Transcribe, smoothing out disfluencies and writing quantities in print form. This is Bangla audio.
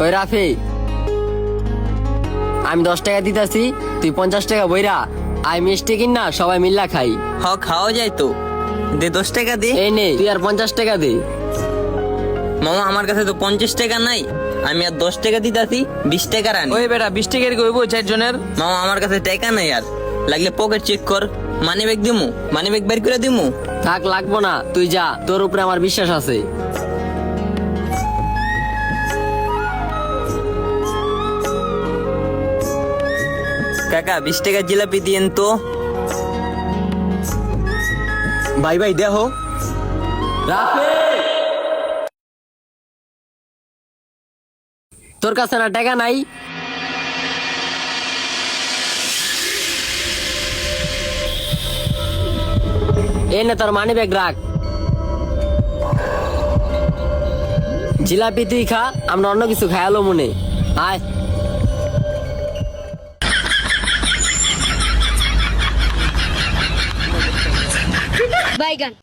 ওই রাফি, আমি 10 টাকা দিতেছি, তুই 50 টাকা বইরা আই মিষ্টি কিন না, সবাই মিল্লা খাই। খাওয়া যায় তো, দে 10 টাকা দে। এই নে, তুই আর 50 টাকা দে। মামা আমার কাছে তো 50 টাকা নাই, আমি আর 10 টাকা দিতাছি, 20 টাকা রানি। ওই বেটা 20 টাকার কইবো 4 জনের। মামা আমার কাছে টাকা নাই, আর লাগলে পকেট চেক কর, মানি ব্যাগ দিমু, মানি ব্যাগ বের করে দিমু। থাক, লাগবো না, তুই যা, তোর উপরে আমার বিশ্বাস আছে। কাকা 20 টাকা জিলাপি দিয়েন তো। ভাই ভাই দেখো, রাফি, তোর কাছে না টাকা নাই? এই নে তোর মানি ব্যাগ রাখ। জিলাপি তুই খা, আমরা অন্য কিছু খায়ালো মনে। আয়। বাইগান।